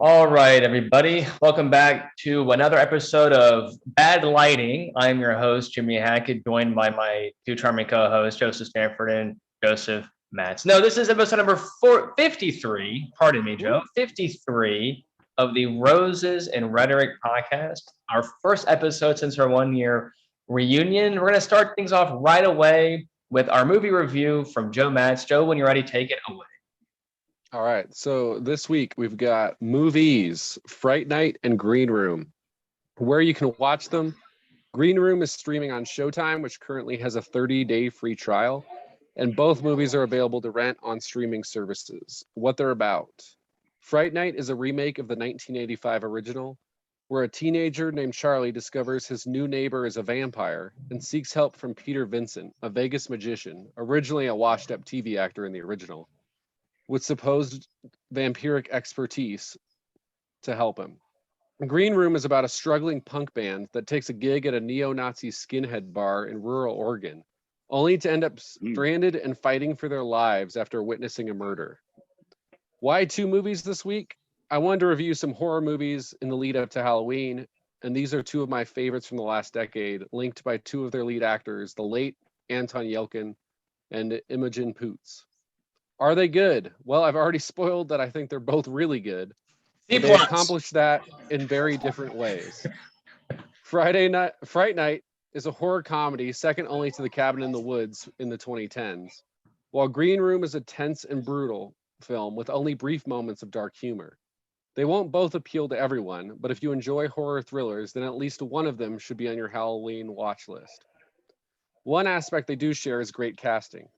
All right, everybody. Welcome back to another episode of Bad Lighting. I'm your host, Jimmy Hackett, joined by my two charming co-hosts, Joseph Stanford and Joseph Matz. No, this is episode number 53. Pardon me, Joe. 53 of the Roses and Rhetoric podcast. Our first episode since our 1 year reunion. We're going to start things off right away with our movie review from Joe Matz. Joe, when you're ready, take it away. All right, so this week we've got movies, Fright Night and Green Room. Where you can watch them, Green Room is streaming on Showtime, which currently has a 30-day free trial, and both movies are available to rent on streaming services. What they're about. Fright Night is a remake of the 1985 original, where a teenager named Charlie discovers his new neighbor is a vampire and seeks help from Peter Vincent, a Vegas magician, originally a washed-up TV actor in the original, with supposed vampiric expertise to help him. Green Room is about a struggling punk band that takes a gig at a neo-Nazi skinhead bar in rural Oregon, only to end up stranded and fighting for their lives after witnessing a murder. Why two movies this week? I wanted to review some horror movies in the lead up to Halloween, and these are two of my favorites from the last decade, linked by two of their lead actors, the late Anton Yelchin and Imogen Poots. Are they good? Well, I've already spoiled that I think they're both really good. C But they plus. accomplish that in very different ways. Fright Night is a horror comedy second only to The Cabin in the Woods in the 2010s, while Green Room is a tense and brutal film with only brief moments of dark humor. They won't both appeal to everyone, but if you enjoy horror thrillers, then at least one of them should be on your Halloween watch list. One aspect they do share is great casting.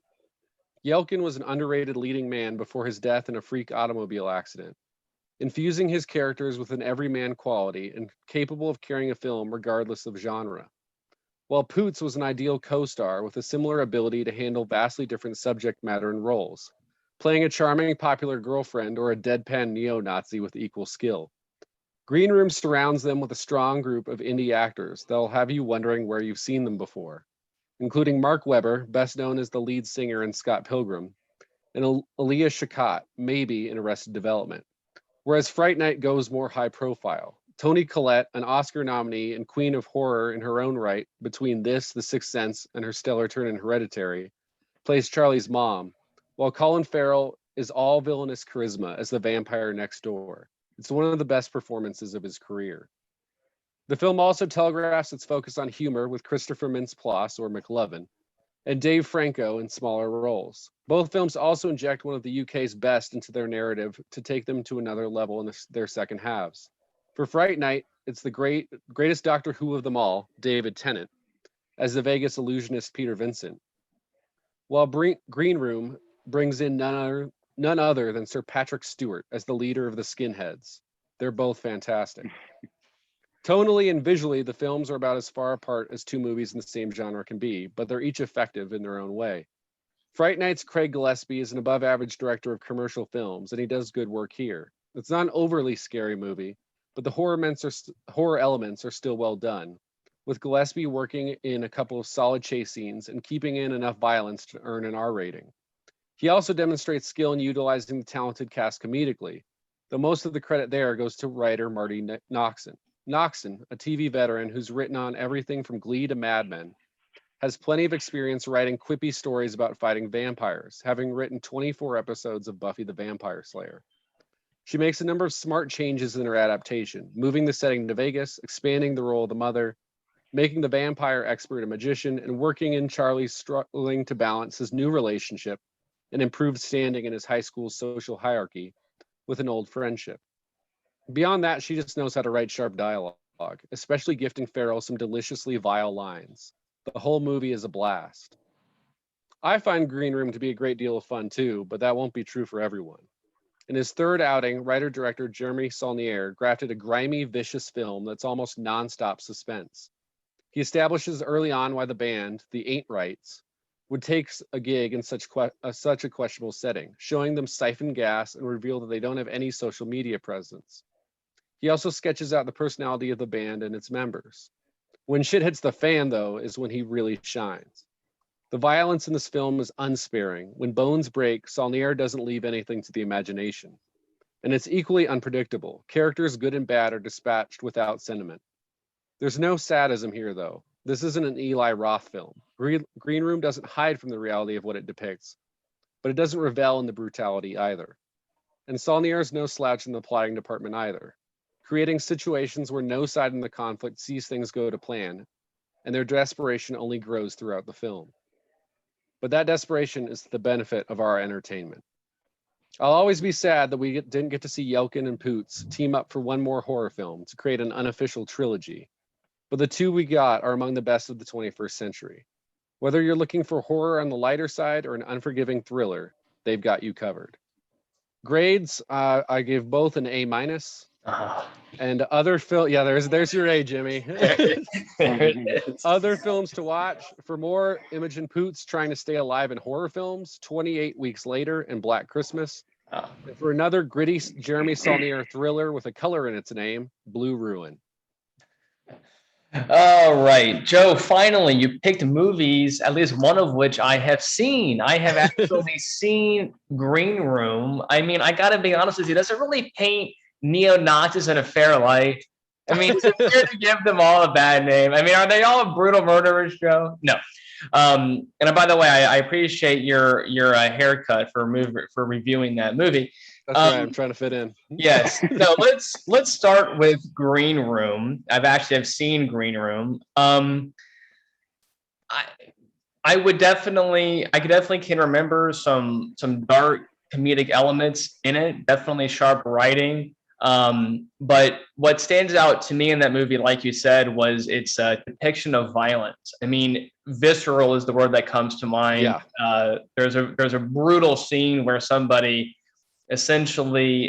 Yelkin was an underrated leading man before his death in a freak automobile accident, infusing his characters with an everyman quality and capable of carrying a film regardless of genre. While Poots was an ideal co-star with a similar ability to handle vastly different subject matter and roles, playing a charming popular girlfriend or a deadpan neo-Nazi with equal skill. Green Room surrounds them with a strong group of indie actors that'll have you wondering where you've seen them before, including Mark Webber, best known as the lead singer in Scott Pilgrim, and Aaliyah Shawkat, maybe in Arrested Development. Whereas Fright Night goes more high profile. Toni Collette, an Oscar nominee and queen of horror in her own right, between this, The Sixth Sense, and her stellar turn in Hereditary, plays Charlie's mom, while Colin Farrell is all villainous charisma as the vampire next door. It's one of the best performances of his career. The film also telegraphs its focus on humor with Christopher Mintz-Plasse, or McLovin, and Dave Franco in smaller roles. Both films also inject one of the UK's best into their narrative to take them to another level in their second halves. For Fright Night, it's the greatest Doctor Who of them all, David Tennant, as the Vegas illusionist Peter Vincent, while Green Room brings in none other than Sir Patrick Stewart as the leader of the Skinheads. They're both fantastic. Tonally and visually, the films are about as far apart as two movies in the same genre can be, but they're each effective in their own way. Fright Night's Craig Gillespie is an above-average director of commercial films, and he does good work here. It's not an overly scary movie, but the horror elements are still well done, with Gillespie working in a couple of solid chase scenes and keeping in enough violence to earn an R rating. He also demonstrates skill in utilizing the talented cast comedically, though most of the credit there goes to writer Marty Noxon. Noxon, a TV veteran who's written on everything from Glee to Mad Men, has plenty of experience writing quippy stories about fighting vampires, having written 24 episodes of Buffy the Vampire Slayer. She makes a number of smart changes in her adaptation, moving the setting to Vegas, expanding the role of the mother, making the vampire expert a magician, and working in Charlie struggling to balance his new relationship and improved standing in his high school social hierarchy with an old friendship. Beyond that, she just knows how to write sharp dialogue, especially gifting Farrell some deliciously vile lines. The whole movie is a blast. I find Green Room to be a great deal of fun too, but that won't be true for everyone. In his third outing, writer-director Jeremy Saulnier grafted a grimy, vicious film that's almost nonstop suspense. He establishes early on why the band, the Ain't Rights, would take a gig in such a questionable setting, showing them siphon gas and reveal that they don't have any social media presence. He also sketches out the personality of the band and its members. When shit hits the fan, though, is when he really shines. The violence in this film is unsparing. When bones break, Saulnier doesn't leave anything to the imagination. and it's equally unpredictable. Characters, good and bad, are dispatched without sentiment. There's no sadism here, though. This isn't an Eli Roth film. Green Room doesn't hide from the reality of what it depicts, but it doesn't revel in the brutality either. And Saulnier is no slouch in the plotting department either, creating situations where no side in the conflict sees things go to plan, and their desperation only grows throughout the film. But that desperation is the benefit of our entertainment. I'll always be sad that we didn't get to see Yelkin and Poots team up for one more horror film to create an unofficial trilogy. But the two we got are among the best of the 21st century. Whether you're looking for horror on the lighter side or an unforgiving thriller, they've got you covered. Grades, I gave both an A-. And other film, yeah, there's your A, Jimmy. Other films to watch. For more, Imogen Poots trying to stay alive in horror films, 28 Weeks Later and Black Christmas. And for another gritty Jeremy Saulnier thriller with a color in its name, Blue Ruin. All right, Joe, finally, you picked movies, at least one of which I have seen. I have actually seen Green Room. I mean, I got to be honest with you, does it really paint neo-Nazis in a fair light? I mean, is it fair to give them all a bad name? I mean, are they all brutal murderers, Joe? No. And by the way, I appreciate your haircut for reviewing that movie. That's right. I'm trying to fit in. Yes. So let's start with Green Room. I've seen Green Room. I could definitely can remember some dark comedic elements in it. Definitely sharp writing. But what stands out to me in that movie, like you said, was its depiction of violence. I mean, visceral is the word that comes to mind. Yeah. There's a brutal scene where somebody essentially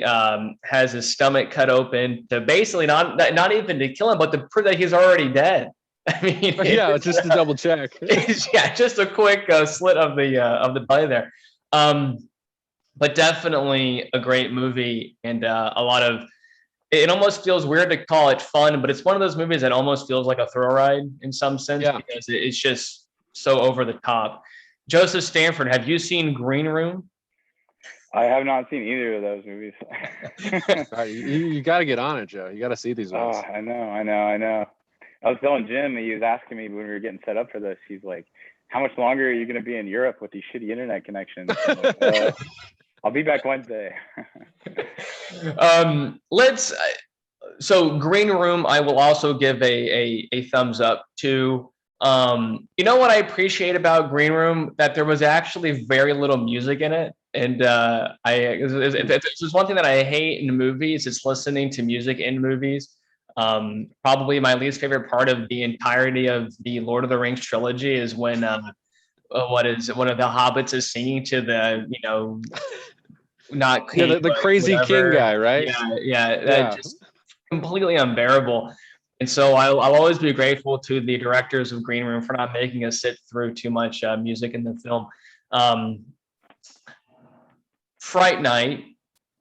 has his stomach cut open to basically not even to kill him, but to prove that he's already dead. I mean, yeah, just to double check. Yeah, just a quick slit of the belly there. But definitely a great movie, and a lot of. It almost feels weird to call it fun, but it's one of those movies that almost feels like a thrill ride in some sense, because it's just so over the top. Joseph Stanford, have you seen Green Room? I have not seen either of those movies. You got to get on it, Joe. You got to see these ones. Oh, I know. I was telling Jim, he was asking me when we were getting set up for this, he's like, how much longer are you going to be in Europe with these shitty internet connections? Like, I'll be back Wednesday. So Green Room, I will also give a thumbs up to. You know what I appreciate about Green Room? That there was actually very little music in it. And if there's one thing that I hate in movies, it's listening to music in movies. Probably my least favorite part of the entirety of the Lord of the Rings trilogy is when one of the hobbits is singing to the, not king, the crazy king guy, right? Yeah. Just completely unbearable. And so I'll always be grateful to the directors of Green Room for not making us sit through too much music in the film. Fright Night,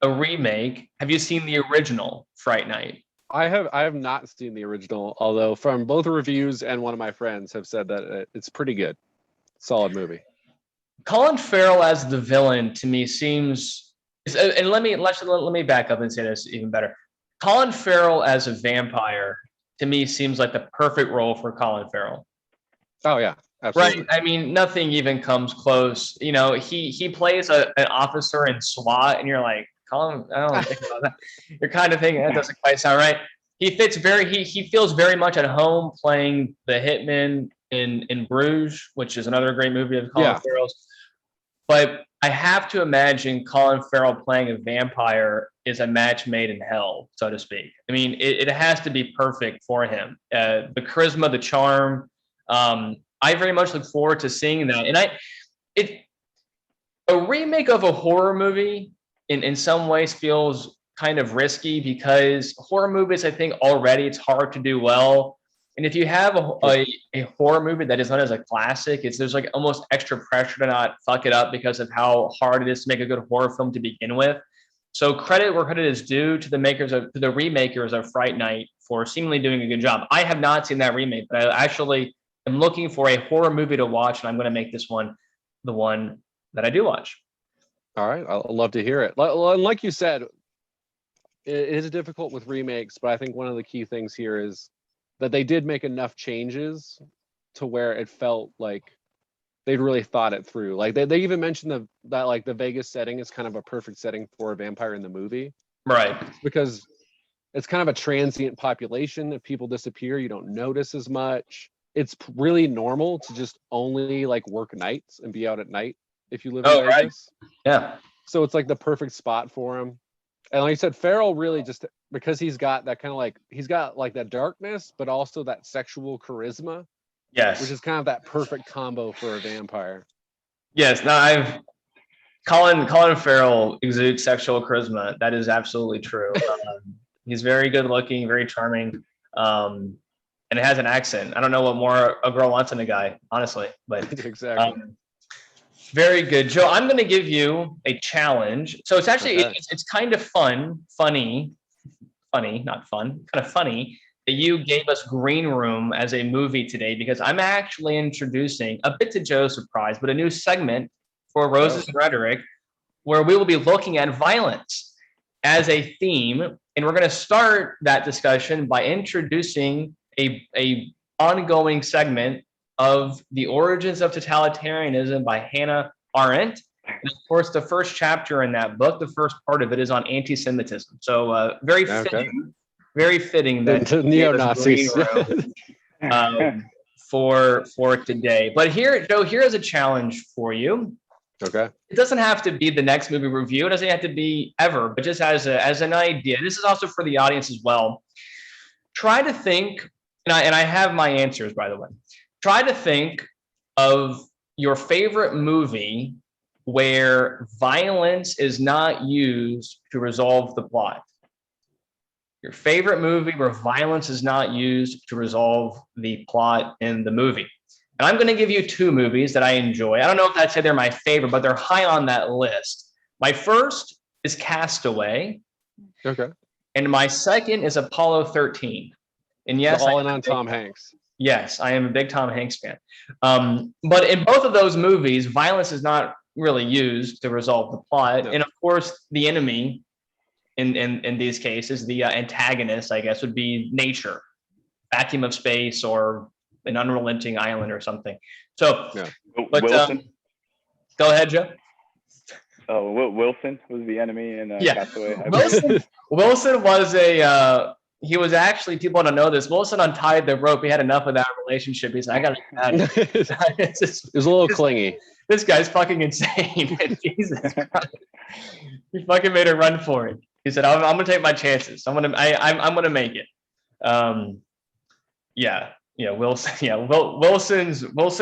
a remake. Have you seen the original Fright Night? I have not seen the original, although from both reviews and one of my friends have said that it's pretty good. Solid movie. Colin Farrell as the villain to me seems, and let me back up and say this even better. Colin Farrell as a vampire to me seems like the perfect role for Colin Farrell. Oh yeah, absolutely. Right. I mean, nothing even comes close. He plays an officer in SWAT, and you're like, Colin, I don't think about that. You're kind of thinking that doesn't quite sound right. He feels very much at home playing the hitman in Bruges, which is another great movie of Colin Farrell's. But I have to imagine Colin Farrell playing a vampire is a match made in hell, so to speak. I mean, it has to be perfect for him. The charisma, the charm. I very much look forward to seeing that. And a remake of a horror movie in some ways feels kind of risky, because horror movies, I think already it's hard to do well. And if you have a horror movie that is known as a classic, there's like almost extra pressure to not fuck it up because of how hard it is to make a good horror film to begin with. So credit where credit is due to the remakers of Fright Night for seemingly doing a good job. I have not seen that remake, but I actually am looking for a horror movie to watch, and I'm going to make this one the one that I do watch. All right, I'll love to hear it. And like you said, it is difficult with remakes, but I think one of the key things here is that they did make enough changes to where it felt like they'd really thought it through. Like they even mentioned that like the Vegas setting is kind of a perfect setting for a vampire in the movie. Right. Because it's kind of a transient population. If people disappear, you don't notice as much. It's really normal to just only like work nights and be out at night if you live in Vegas. Right. Yeah. So it's like the perfect spot for him. And like I said, Farrell really just because he's got that kind of like he's got like that darkness, but also that sexual charisma. Yes. Which is kind of that perfect combo for a vampire. Yes. No, Colin Farrell exudes sexual charisma. That is absolutely true. He's very good looking, very charming, and it has an accent. I don't know what more a girl wants in a guy, honestly, but exactly. Very good, Joe. I'm going to give you a challenge. So it's actually it's kind of funny, not fun, kind of funny that you gave us Green Room as a movie today because I'm actually introducing a bit to Joe's surprise, but a new segment for Roses and Rhetoric where we will be looking at violence as a theme, and we're going to start that discussion by introducing a ongoing segment of The Origins of Totalitarianism by Hannah Arendt. And of course, the first chapter in that book, the first part of it is on anti-Semitism. So very fitting that neo-Nazis for today. But here, Joe, here is a challenge for you. Okay. It doesn't have to be the next movie review. It doesn't have to be ever, but just as an idea. This is also for the audience as well. Try to think, and I have my answers, by the way. Try to think of your favorite movie where violence is not used to resolve the plot. Your favorite movie where violence is not used to resolve the plot in the movie. And I'm going to give you two movies that I enjoy. I don't know if I'd say they're my favorite, but they're high on that list. My first is Castaway. Okay. And my second is Apollo 13. And yes, all in on Tom Hanks. Yes, I am a big Tom Hanks fan. But in both of those movies, violence is not really used to resolve the plot. No. And of course, the enemy in these cases, the antagonist, I guess, would be nature, vacuum of space, or an unrelenting island or something. So, but Wilson. Go ahead, Joe. Oh, Wilson was the enemy in Castaway. Wilson was he was actually, people don't know this, Wilson untied the rope. He had enough of that relationship. He said, I got it. It was a little clingy. This guy's fucking insane. Jesus Christ. He fucking made a run for it. He said, I'm gonna take my chances. I'm gonna make it. Wilson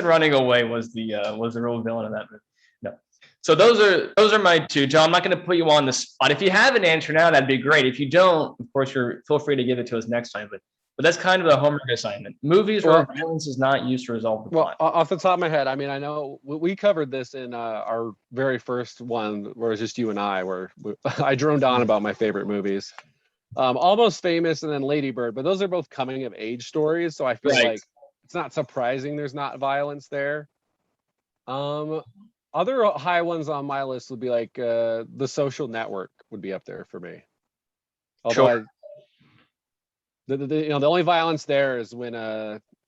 running away was the real villain of that movie. No. So those are my two. John, I'm not going to put you on the spot. If you have an answer now, that'd be great. If you don't, of course, feel free to give it to us next time. But that's kind of the homework assignment. Movies where violence is not used to resolve the plot. Well, off the top of my head, I mean, I know we covered this in our very first one, where it was just you and I, where I droned on about my favorite movies. Almost Famous and then Lady Bird, but those are both coming of age stories, so I feel like it's not surprising there's not violence there. Other high ones on my list would be like The Social Network would be up there for me. Although the only violence there is when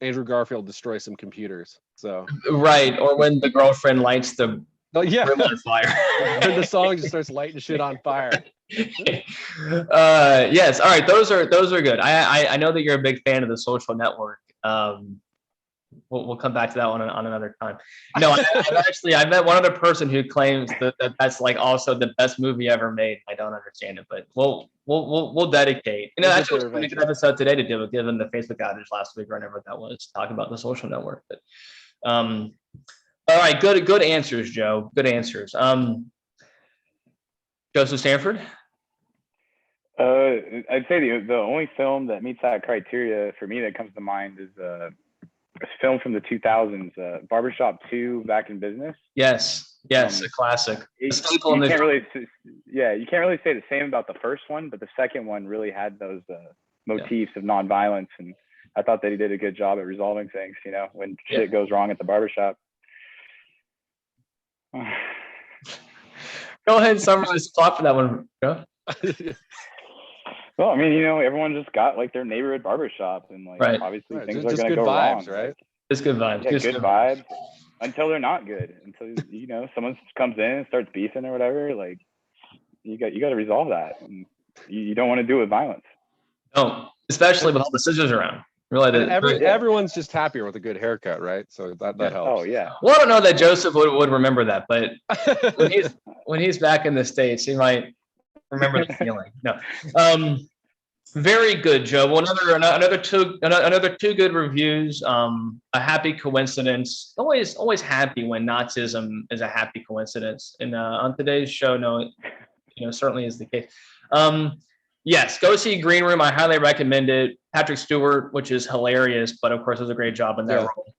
Andrew Garfield destroys some computers. So right, or when the girlfriend lights the room on fire. And the song just starts lighting shit on fire. Yes, all right, those are good. I know that you're a big fan of The Social Network. We'll come back to that one on another time. No, I met one other person who claims that that's like also the best movie ever made. I don't understand it, but we'll dedicate. Actually, it's a good episode today to do it, given the Facebook outage last week or whatever that was, talking about The Social Network. But all right, good answers, Joe. Good answers. Joseph Stanford. I'd say the only film that meets that criteria for me that comes to mind is a film from the 2000s, Barbershop 2, Back in Business. Yes, a classic. You can't really say the same about the first one, but the second one really had those motifs of nonviolence, and I thought that he did a good job at resolving things, when shit goes wrong at the barbershop. Go ahead and summarize the plot for that one, Joe. Well, I mean, everyone just got like their neighborhood barbershop, and like Right. obviously Right, things just are gonna good go vibes, wrong. right? Like, It's good vibes. yeah, good good vibes until they're not good. Until someone comes in and starts beefing or whatever. Like you got to resolve that, and you don't want to do it with violence. No, especially with all the scissors around. Really, And everyone's just happier with a good haircut, right? So that helps. Oh yeah. Well, I don't know that Joseph would remember that, but when he's back in the States, he might remember the feeling. No. Very good, Joe. Well, another two good reviews. A happy coincidence. Always happy when Nazism is a happy coincidence. And on today's show, no, certainly is the case. Yes, go see Green Room. I highly recommend it. Patrick Stewart, which is hilarious, but of course does a great job in that role.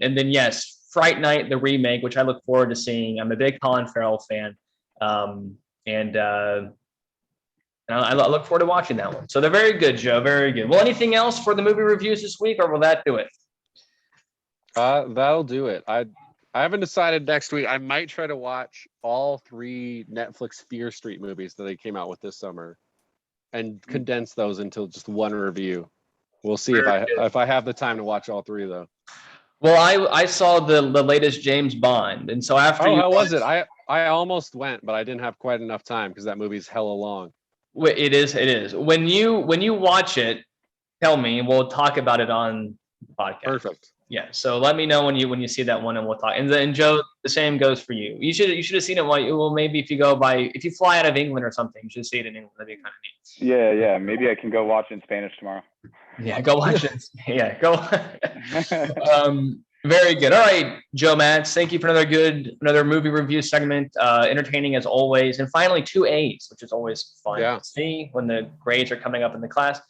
And then yes, Fright Night, the remake, which I look forward to seeing. I'm a big Colin Farrell fan, and I look forward to watching that one. So they're very good, Joe. Very good. Well, anything else for the movie reviews this week, or will that do it? That'll do it. I haven't decided next week. I might try to watch all 3 Netflix Fear Street movies that they came out with this summer, and condense those into just one review. We'll see if I have the time to watch all 3 though. Well, I saw the latest James Bond, and so after how was it? I almost went, but I didn't have quite enough time because that movie's hella long. It is. When you watch it, tell me. We'll talk about it on the podcast. Perfect. Yeah. So let me know when you see that one, and we'll talk. And then Joe, the same goes for you. You should have seen it. Well, maybe if you fly out of England or something, you should see it in England. That'd be kind of neat. Yeah. Maybe I can go watch in Spanish tomorrow. Yeah, go watch it. Yeah, go. Very good. All right, Joe Matz, thank you for another movie review segment. Entertaining as always. And finally, 2 A's, which is always fun to see when the grades are coming up in the class.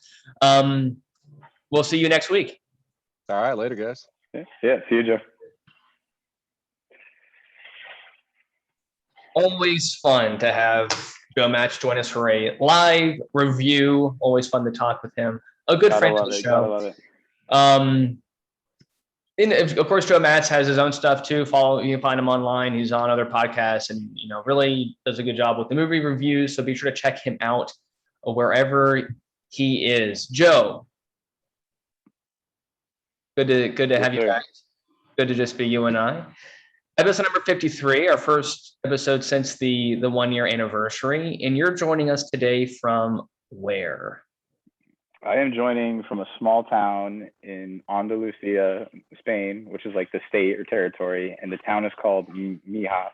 We'll see you next week. All right, later, guys. Yeah, see you, Joe. Always fun to have Joe Matz join us for a live review. Always fun to talk with him. A good friend of the show. And of course, Joe Matz has his own stuff too. You can find him online. He's on other podcasts, and really does a good job with the movie reviews. So be sure to check him out wherever he is. Joe, good to have you back. Good to just be you and I. Episode number 53, our first episode since the 1-year anniversary, and you're joining us today from where? I am joining from a small town in Andalusia, Spain, which is like the state or territory, and the town is called Mijas.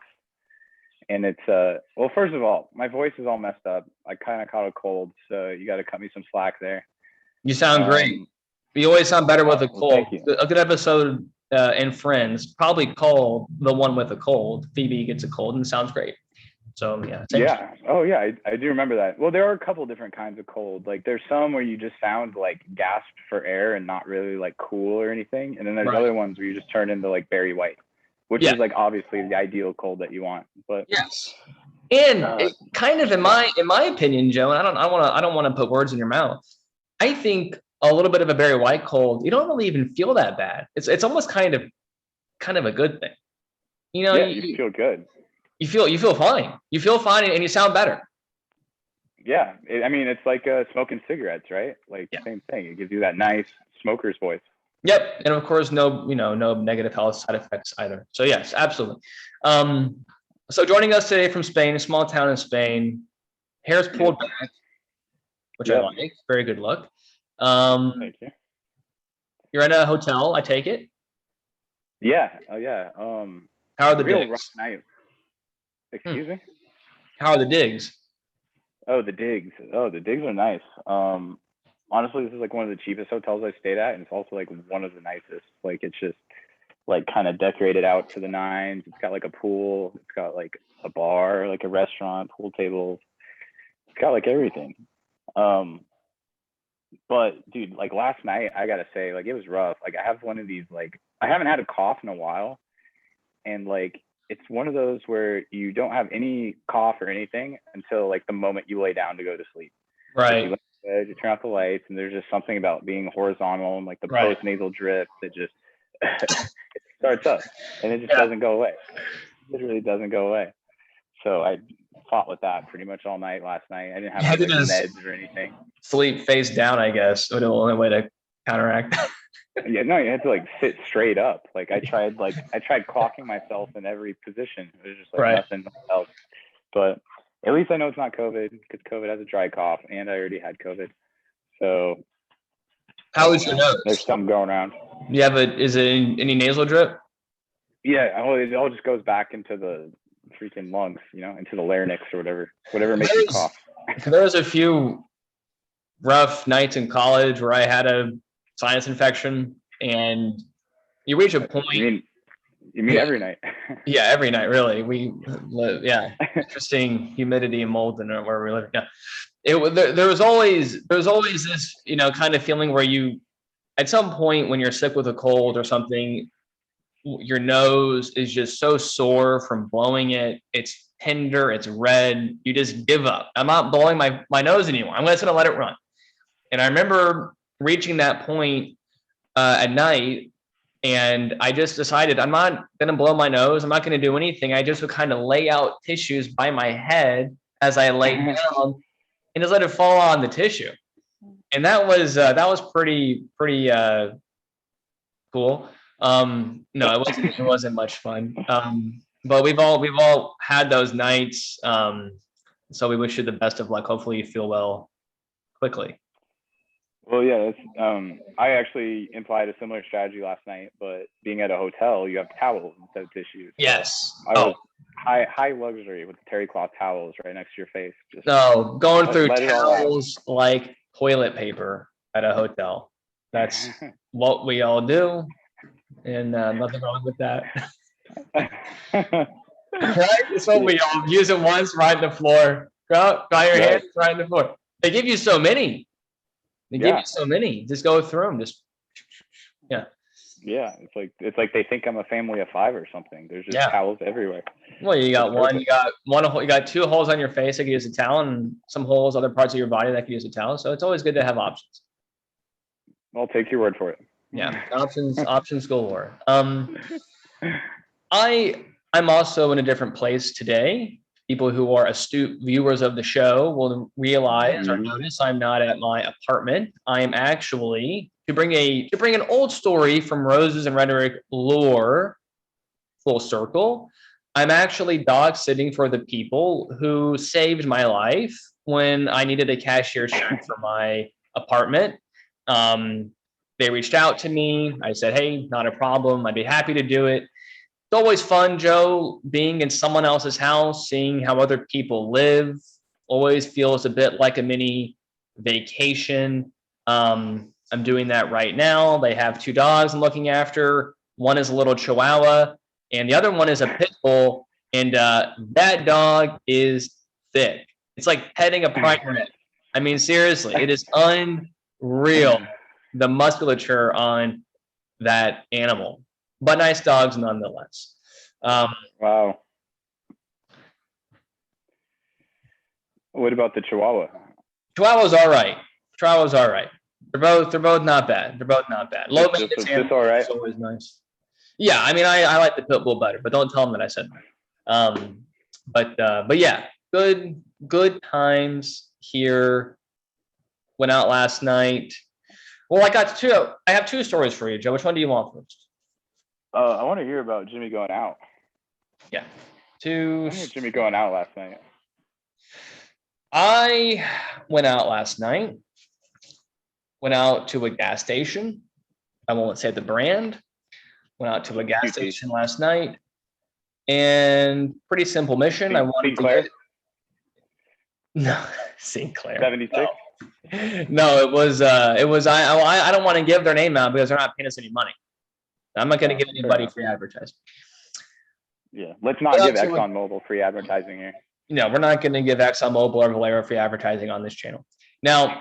And it's well, first of all, my voice is all messed up. I kind of caught a cold, so you got to cut me some slack there. You sound great. You always sound better with a cold. Well, a good episode in Friends, probably called The One with a Cold. Phoebe gets a cold and sounds great. So yeah. Oh yeah, I do remember that. Well, there are a couple different kinds of cold. Like there's some where you just sound like gasped for air and not really like cool or anything, and then there's other ones where you just turn into like Barry White, which is like obviously the ideal cold that you want. But yes, and it kind of in my opinion, Joe, and I don't want to put words in your mouth. I think a little bit of a Barry White cold, you don't really even feel that bad. It's almost kind of a good thing. You feel good. You feel fine. You feel fine, and you sound better. Yeah, it's like smoking cigarettes, right? Like same thing. It gives you that nice smoker's voice. Yep, and of course, no negative health side effects either. So yes, absolutely. So joining us today from Spain, a small town in Spain, hair's pulled back, which I like. Very good look. Thank you. You're in a hotel, I take it. Yeah. Oh yeah. How are the real digs? rough night. Excuse me? How are the digs? Oh, the digs. Oh, the digs are nice. Honestly, this is like one of the cheapest hotels I stayed at, and it's also like one of the nicest. Like it's just like kind of decorated out to the nines. It's got like a pool. It's got like a bar, like a restaurant, pool tables. It's got like everything. But dude, like last night, I gotta say, like it was rough. Like I have one of these, like I haven't had a cough in a while, and like it's one of those where you don't have any cough or anything until like the moment you lay down to go to sleep. Right. You lay in bed, you turn off the lights, and there's just something about being horizontal and like the post-nasal drip that just it starts up and it just doesn't go away. It really doesn't go away. So I fought with that pretty much all night last night. I didn't have You had any to like, just meds or anything. sleep face down, I guess. Would be the only way to counteract. Yeah, no, you had to like sit straight up. Like I tried clocking myself in every position. It was just like Right. nothing else. But at least I know it's not COVID, because COVID has a dry cough, and I already had COVID. So How was your nose? there's something going around. You have is it any nasal drip? Yeah, it all just goes back into the freaking lungs, into the larynx or whatever makes you cough. There was a few rough nights in college where I had a sinus infection, and you reach a point. You mean every night? Yeah, every night, really. We live, interesting humidity and mold in where we live. Yeah, there was always this kind of feeling where you, at some point when you're sick with a cold or something, your nose is just so sore from blowing it. It's tender, it's red. You just give up. I'm not blowing my nose anymore. I'm just gonna let it run. And I remember reaching that point at night, and I just decided I'm not gonna blow my nose. I'm not gonna do anything. I just would kind of lay out tissues by my head as I lay down, and just let it fall on the tissue. And that was pretty cool. No, it wasn't much fun. But we've all had those nights. So we wish you the best of luck. Hopefully you feel well quickly. Well, yeah, I actually implied a similar strategy last night, but being at a hotel, you have towels instead of tissues. Yes. I was high luxury with the terry cloth towels right next to your face. Going through towels like toilet paper at a hotel. That's what we all do, and nothing wrong with that. Right? It's what we all use it once, right in the floor. Dry your hands, right in the floor. They give you so many. Give you so many. Just go through them. Yeah, it's like they think I'm a family of 5 or something. There's just towels everywhere. Well, you got one. You got 2 holes on your face that can use a towel, and some holes, other parts of your body that can use a towel. So it's always good to have options. I'll take your word for it. Yeah, options galore. I'm also in a different place today. People who are astute viewers of the show will realize or notice I'm not at my apartment. I am actually, to bring an old story from Roses and Rhetoric lore full circle, I'm actually dog sitting for the people who saved my life when I needed a cashier check for my apartment. They reached out to me. I said, hey, not a problem. I'd be happy to do it. It's always fun, Joe, being in someone else's house, seeing how other people live. Always feels a bit like a mini vacation. I'm doing that right now. They have 2 dogs I'm looking after. One is a little Chihuahua, and the other one is a pit bull. And that dog is thick. It's like petting a pride rib. I mean, seriously, it is unreal, the musculature on that animal. But nice dogs nonetheless. Wow. What about the Chihuahua? Chihuahua's all right. They're both not bad. Low maintenance animals, all right. Always nice. Yeah, I mean, I like the pit bull better, but don't tell them that I said that. But yeah, good times here. Went out last night. Well, I have 2 stories for you, Joe. Which one do you want first? I want to hear about Jimmy going out. Yeah. Jimmy going out last night. I went out last night. Went out to a gas station. I won't say the brand. Went out to a gas station last night. And pretty simple mission. I wanted to Sinclair. 76. No, it was I don't want to give their name out because they're not paying us any money. I'm not going to give anybody free advertising. Yeah, let's not give ExxonMobil free advertising here. No, we're not going to give ExxonMobil or Valero free advertising on this channel. Now,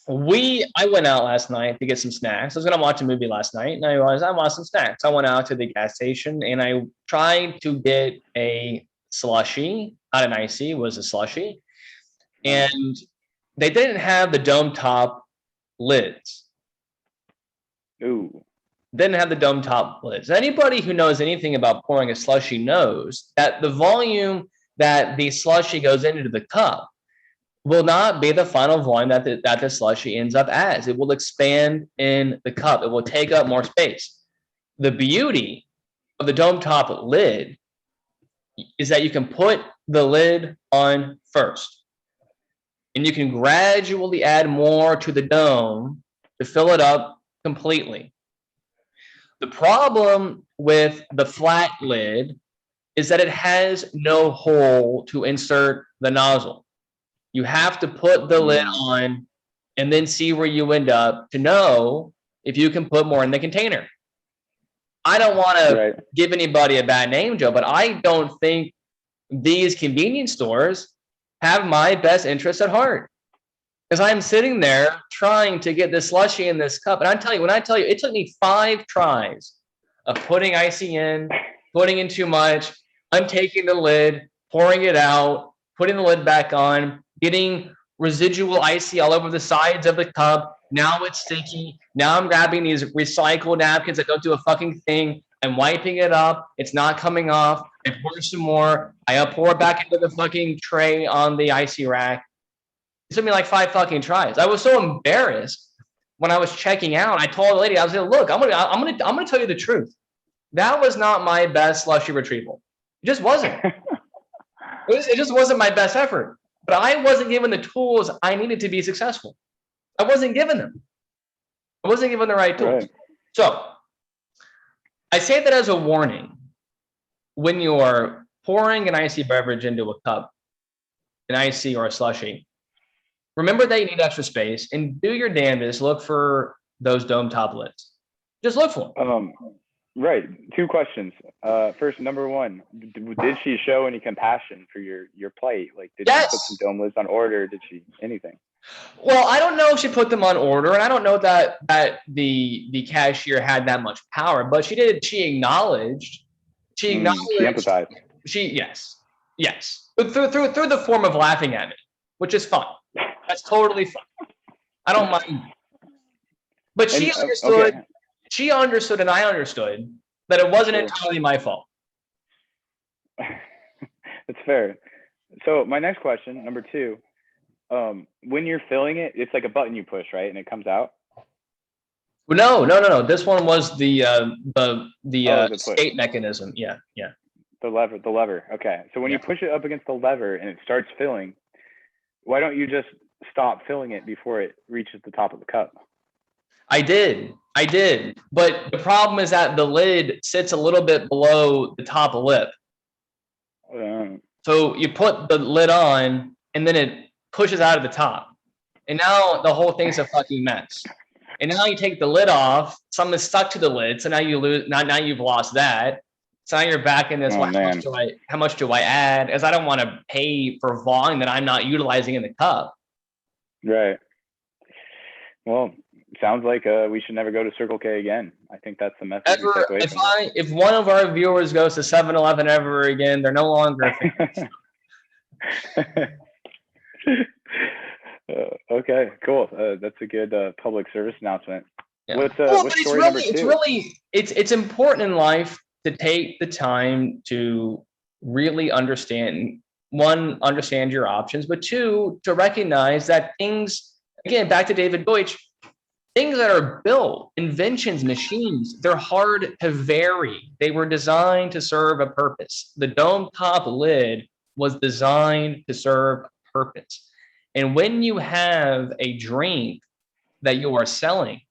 I went out last night to get some snacks. I was going to watch a movie last night, and I realized I want some snacks. I went out to the gas station, and I tried to get a slushie. Not an icy, it was a slushie. And they didn't have the dome top lids. Ooh. Didn't have the dome top lids. Anybody who knows anything about pouring a slushie knows that the volume that the slushy goes into the cup will not be the final volume that the slushy ends up as. It will expand in the cup. It will take up more space. The beauty of the dome top lid is that you can put the lid on first, and you can gradually add more to the dome to fill it up completely. The problem with the flat lid is that it has no hole to insert the nozzle. You have to put the lid on and then see where you end up to know if you can put more in the container. I don't want to give anybody a bad name, Joe, but I don't think these convenience stores have my best interests at heart. Because I'm sitting there trying to get this slushy in this cup. And when I tell you, it took me 5 tries of putting icy in, putting in too much, untaking the lid, pouring it out, putting the lid back on, getting residual icy all over the sides of the cup. Now it's sticky. Now I'm grabbing these recycled napkins that don't do a fucking thing. I'm wiping it up. It's not coming off. I pour some more. I pour it back into the fucking tray on the icy rack. It took me like 5 fucking tries. I was so embarrassed when I was checking out. I told the lady, I was like, look, I'm gonna tell you the truth. That was not my best slushy retrieval. It just wasn't. It just wasn't my best effort. But I wasn't given the tools I needed to be successful. I wasn't given them. I wasn't given the right tools. Right. So I say that as a warning. When you're pouring an icy beverage into a cup, an icy or a slushy, remember that you need extra space, and do your damnedest. Look for those dome top lids. Just look for them. Right. 2 questions. First, number 1, did she show any compassion for your plight? Like, did she put some dome lids on order? Did she anything? Well, I don't know if she put them on order, and I don't know that the cashier had that much power, but she did. She acknowledged. She empathized. Yes. Through the form of laughing at me, which is fun. That's totally fine. I don't mind. But she understood. Okay. She understood, and I understood that it wasn't entirely my fault. That's fair. So my next question, number 2, when you're filling it, it's like a button you push, right, and it comes out. No. This one was the skate mechanism. Yeah. The lever. Okay. So when you push it up against the lever and it starts filling, why don't you just stop filling it before it reaches the top of the cup? I did. But the problem is that the lid sits a little bit below the top lip. So you put the lid on and then it pushes out of the top. And now the whole thing's a fucking mess. And now you take the lid off, something's stuck to the lid. So now you lose, now you've lost that. So now you're back in this, how much do I add? As I don't want to pay for volume that I'm not utilizing in the cup. Right. Well, sounds like we should never go to Circle K again. I think that's the message. If one of our viewers goes to 7-Eleven ever again, they're no longer fans. Okay, cool. That's a good public service announcement. Yeah. What's story number 2? It's important in life to take the time to really understand your options, but 2, to recognize that things, again, back to David Deutsch, things that are built, inventions, machines, they're hard to vary. They were designed to serve a purpose. The dome top lid was designed to serve a purpose. And when you have a drink that you are selling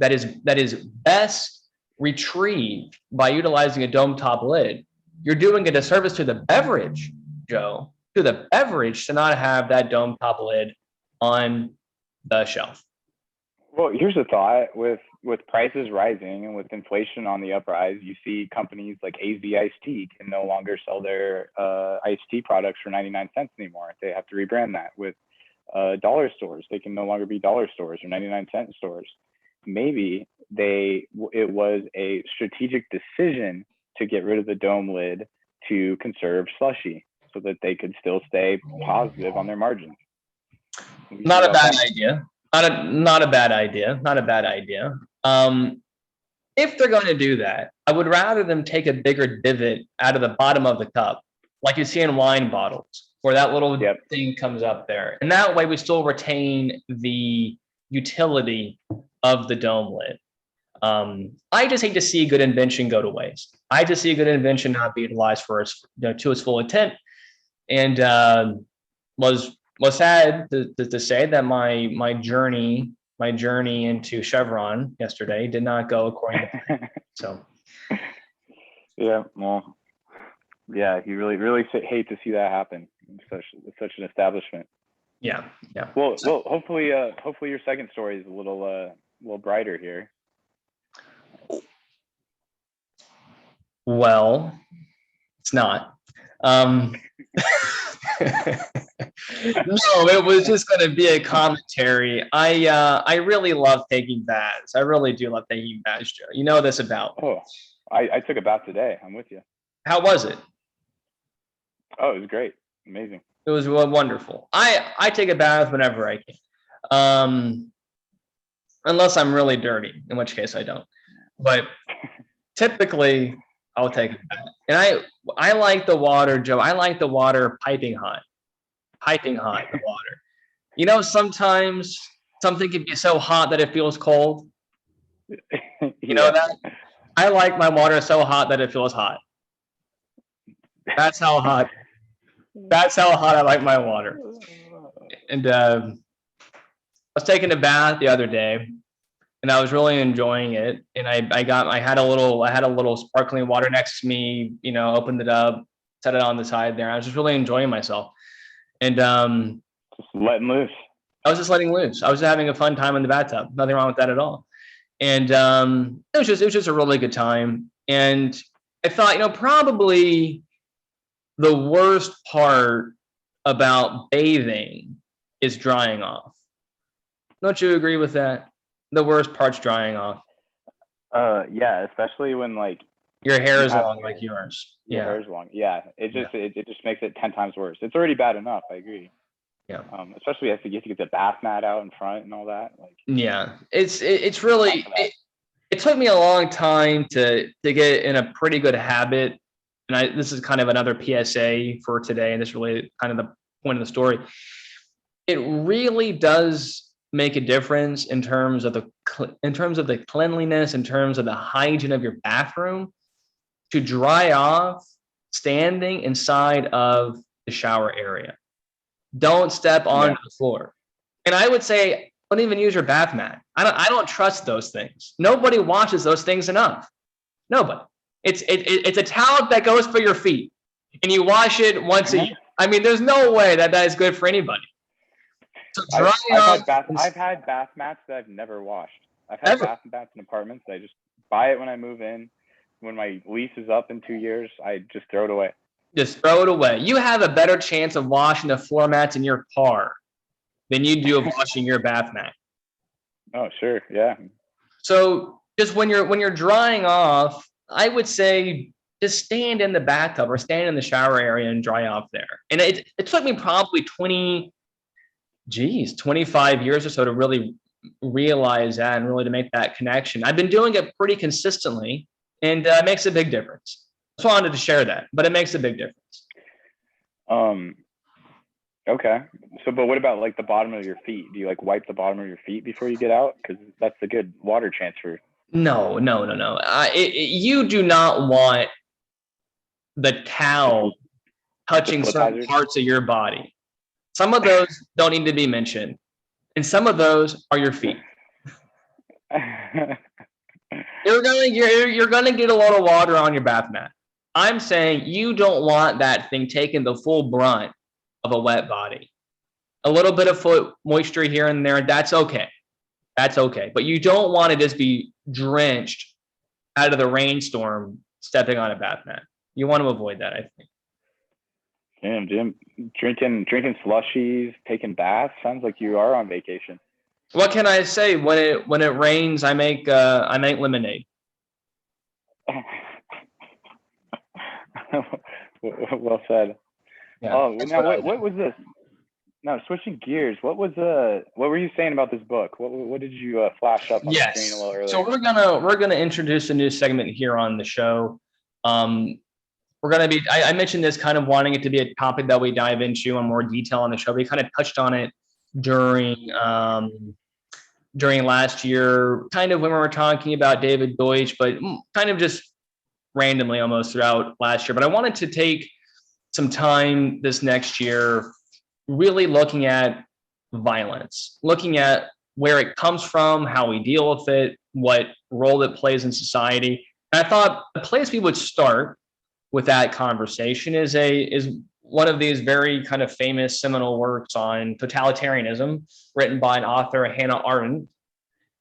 that is best retrieved by utilizing a dome top lid, you're doing a disservice to the beverage, Joe, to the beverage to not have that dome top lid on the shelf. Well, here's a thought. With prices rising and with inflation on the uprise, you see companies like AZ Iced Tea can no longer sell their iced tea products for 99 cents anymore. They have to rebrand that. With dollar stores, they can no longer be dollar stores or 99-cent stores. Maybe it was a strategic decision to get rid of the dome lid to conserve slushy so that they could still stay positive on their margins. Not a bad idea. Not a bad idea. If they're going to do that, I would rather them take a bigger divot out of the bottom of the cup like you see in wine bottles, where that little Yep. thing comes up there. And that way we still retain the utility of the dome lid. I just hate to see a good invention go to waste. I just see a good invention not be utilized for its, to its full intent. And was sad to say that my journey into Chevron yesterday did not go according to plan. So yeah, well, yeah, you really hate to see that happen. Such an establishment. Yeah. Well, hopefully your second story is a little brighter here. Well, it's not. No, it was just going to be a commentary. I really love taking baths. I really do love taking baths, Joe. You know this about me. Oh, I took a bath today. I'm with you. How was it? Oh, it was great. Amazing. It was wonderful. I take a bath whenever I can. Unless I'm really dirty, in which case I don't. But typically I'll take a bath. And I like the water, Joe. I like the water piping hot. Piping hot, the water. You know, sometimes something can be so hot that it feels cold. You know that? I like my water so hot that it feels hot. That's how hot I like my water. And I was taking a bath the other day, and I was really enjoying it. And I had a little sparkling water next to me. You know, opened it up, set it on the side there. I was just really enjoying myself, and just letting loose. I was just letting loose. I was just having a fun time in the bathtub. Nothing wrong with that at all. And it was just a really good time. And I thought, you know, probably the worst part about bathing is drying off. Don't you agree with that? The worst part's drying off. Yeah, especially when like your hair is long like yours. Your hair is long. Yeah, it just makes it 10 times worse. It's already bad enough. I agree. Yeah. Especially you have to get the bath mat out in front and all that. Like. Yeah, it's really it took me a long time to get in a pretty good habit. And this is kind of another PSA for today, and this is really kind of the point of the story. It really does make a difference in terms of the cleanliness, in terms of the hygiene of your bathroom, to dry off standing inside of the shower area. Don't step onto the floor. And I would say, don't even use your bath mat. I don't trust those things. Nobody washes those things enough. Nobody. It's a towel that goes for your feet, and you wash it once a year. I mean, there's no way that is good for anybody. So I've had bath mats that I've never washed. I've had bath mats in apartments that I just buy it when I move in. When my lease is up in 2 years, I just throw it away. Just throw it away. You have a better chance of washing the floor mats in your car than you do of washing your bath mat. Oh, sure. Yeah. So just when you're drying off, I would say just stand in the bathtub or stand in the shower area and dry off there. And it took me probably 25 years or so to really realize that and really to make that connection. I've been doing it pretty consistently, and it makes a big difference. Just wanted to share that, but it makes a big difference. Okay. So, but what about like the bottom of your feet? Do you like wipe the bottom of your feet before you get out? Because that's a good water transfer. No. You do not want the towel touching certain parts of your body. Some of those don't need to be mentioned, and some of those are your feet. You're gonna get a lot of water on your bath mat. I'm saying you don't want that thing taking the full brunt of a wet body. A little bit of foot moisture here and there, that's okay. That's okay. But you don't want to just be drenched out of the rainstorm stepping on a bath mat. You want to avoid that, I think. Damn, Jim, drinking slushies, taking baths, sounds like you are on vacation. What can I say? When it rains, I make lemonade. Well said. Yeah, oh, now what was this? Now switching gears, what were you saying about this book? What did you flash up on the screen a little earlier? So we're gonna introduce a new segment here on the show. we're going to be, I mentioned this kind of wanting it to be a topic that we dive into in more detail on the show. We kind of touched on it during last year, kind of when we were talking about David Deutsch, but kind of just randomly almost throughout last year. But I wanted to take some time this next year really looking at violence, looking at where it comes from, how we deal with it, what role it plays in society. And I thought the place we would start with that conversation is one of these very kind of famous seminal works on totalitarianism, written by an author, Hannah Arendt,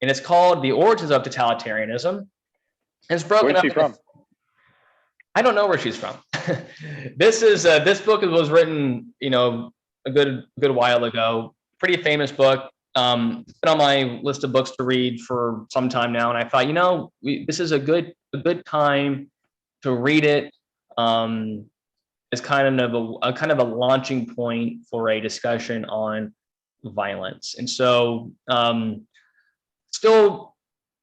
and it's called "The Origins of Totalitarianism." It's broken up. Where's she from? I don't know where she's from. This book was written, a good while ago. Pretty famous book. It's been on my list of books to read for some time now, and I thought, this is a good time to read it. As kind of a launching point for a discussion on violence, and so still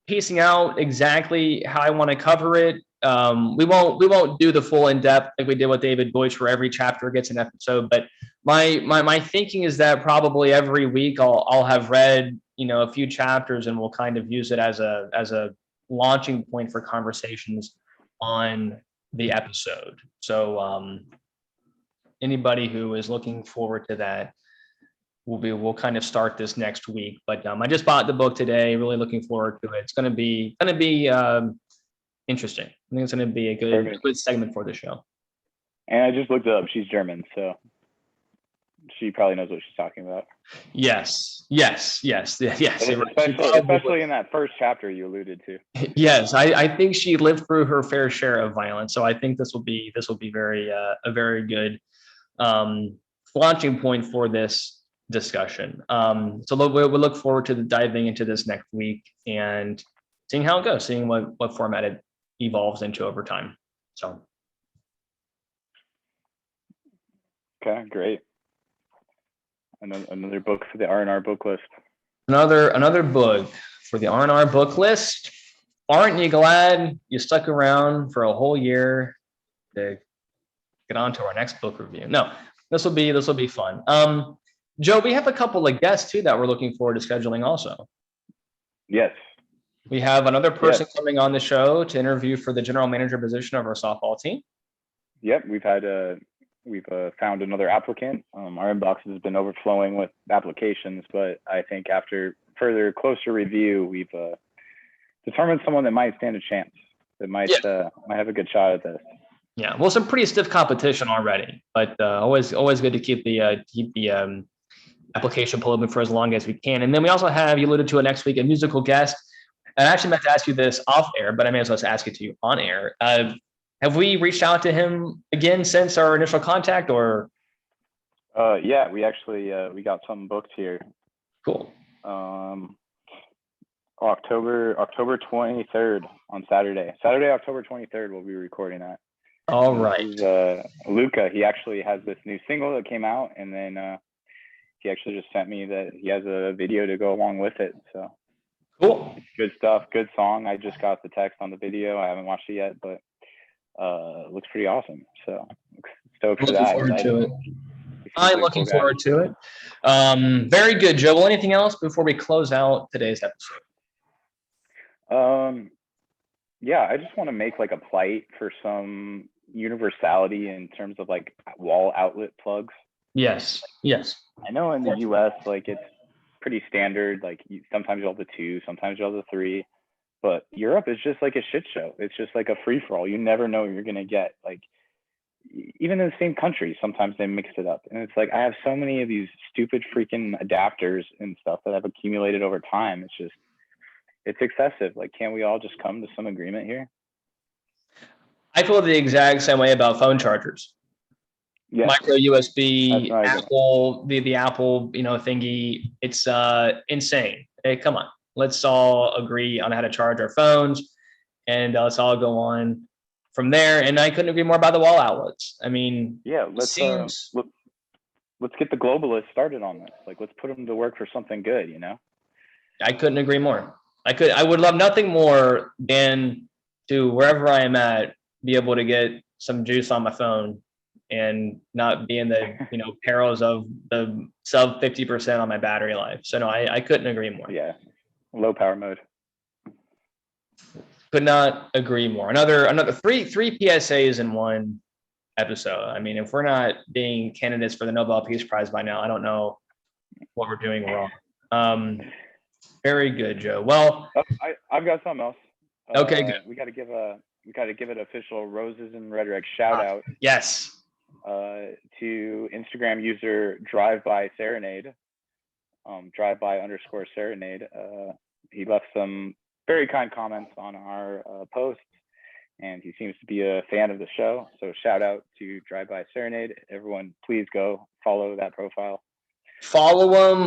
piecing out exactly how I want to cover it. We won't do the full in depth like we did with David Deutsch, where every chapter gets an episode. But my thinking is that probably every week I'll have read a few chapters, and we'll kind of use it as a launching point for conversations on the episode. So anybody who is looking forward to that, we'll kind of start this next week. But I just bought the book today. Really looking forward to it. It's going to be interesting. I think it's going to be a good segment for the show. And I just looked it up. She's German, so she probably knows what she's talking about. Yes. Especially in that first chapter you alluded to. Yes, I think she lived through her fair share of violence. So I think this will be very a very good launching point for this discussion. So we'll look forward to diving into this next week and seeing how it goes, seeing what format it evolves into over time. So. Okay, great. Another book for the R&R book list. Another book for the R&R book list. Aren't you glad you stuck around for a whole year to get on to our next book review? No, this will be fun. Joe, we have a couple of guests too that we're looking forward to scheduling also. Yes. We have another person coming on the show to interview for the general manager position of our softball team. Yep, we've found another applicant. Our inbox has been overflowing with applications, but I think after further closer review, we've determined someone that might stand a chance, that might have a good shot at this. Yeah, well, some pretty stiff competition already, but always good to keep the application pull open for as long as we can. And then we also have, you alluded to it next week, a musical guest. And I actually meant to ask you this off air, but I may as well ask it to you on air. Have we reached out to him again since our initial contact, or? Yeah, we actually we got something booked here. Cool. October 23rd on Saturday, October 23rd, we'll be recording that. All right. Luca, he actually has this new single that came out, and then he actually just sent me that he has a video to go along with it. So cool. Good stuff. Good song. I just got the text on the video. I haven't watched it yet, but it looks pretty awesome. So stoked for that. I'm looking forward to it. Very good, Joe. Well, anything else before we close out today's episode? Yeah, I just want to make like a plight for some universality in terms of like wall outlet plugs. Yes. I know in the US, like it's pretty standard. Like sometimes you'll have the 2, sometimes you'll have the 3. But Europe is just like a shit show. It's just like a free for all. You never know what you're gonna get. Like even in the same country, sometimes they mix it up. And it's like I have so many of these stupid freaking adapters and stuff that I've accumulated over time. It's excessive. Like, can't we all just come to some agreement here? I feel the exact same way about phone chargers. Yeah. Micro USB, Apple, the Apple, thingy. It's insane. Hey, come on. Let's all agree on how to charge our phones, and let's all go on from there. And I couldn't agree more about the wall outlets. I mean, yeah, let's get the globalists started on this. Like, let's put them to work for something good. I couldn't agree more. I would love nothing more than to, wherever I am at, be able to get some juice on my phone and not be in the perils of the sub 50% on my battery life. So no, I couldn't agree more. Yeah, low power mode. Could not agree more. Another three PSAs in one episode. I mean, if we're not being candidates for the Nobel Peace Prize by now, I don't know what we're doing wrong. Very good, Joe. Well, I've got something else. Okay, good. We got to give an official Roses and Rhetoric shout out. Yes. To Instagram user drive-by serenade, drive-by_serenade. He left some very kind comments on our post, and he seems to be a fan of the show. So shout out to drive-by serenade. Everyone, please go follow that profile. Follow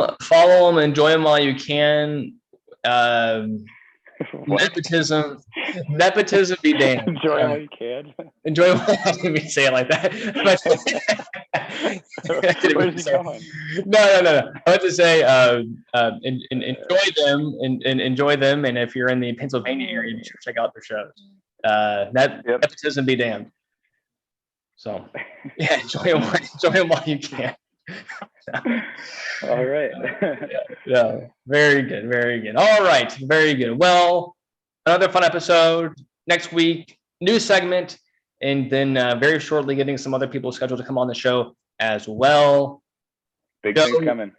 him, enjoy him while you can. Nepotism be damned. Enjoy him while you can. Enjoy him. I didn't mean to say it like that. Where's he going? No. I want to say enjoy them, and if you're in the Pennsylvania area, you should check out their shows. Nepotism be damned. So yeah, enjoy him while you can. All right. Yeah. Very good. All right. Very good. Well, another fun episode next week, new segment, and then very shortly getting some other people scheduled to come on the show as well. Big things coming.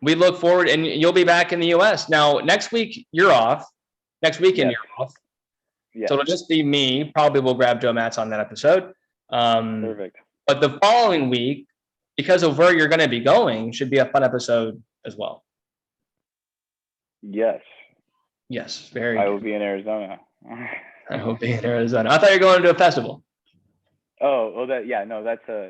We look forward, and you'll be back in the US. Now, next week, you're off. Next weekend, you're off. Yeah. So it'll just be me. Probably we'll grab Joe Matz on that episode. Perfect. But the following week, because of where you're going to be going, should be a fun episode as well. Yes. Very I good. will be in Arizona. I will be in Arizona. I thought you were going to a festival. Oh, well, I see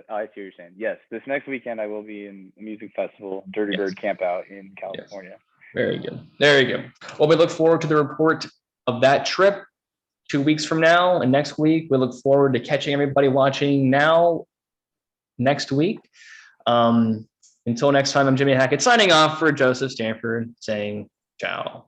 what you're saying. Yes, this next weekend I will be in a music festival, Dirty Bird Camp Out in California. Yes. Very good. There you go. Well, we look forward to the report of that trip 2 weeks from now. And next week, we look forward to catching everybody watching now next week. Until next time, I'm Jimmy Hackett signing off for Joseph Stanford saying ciao.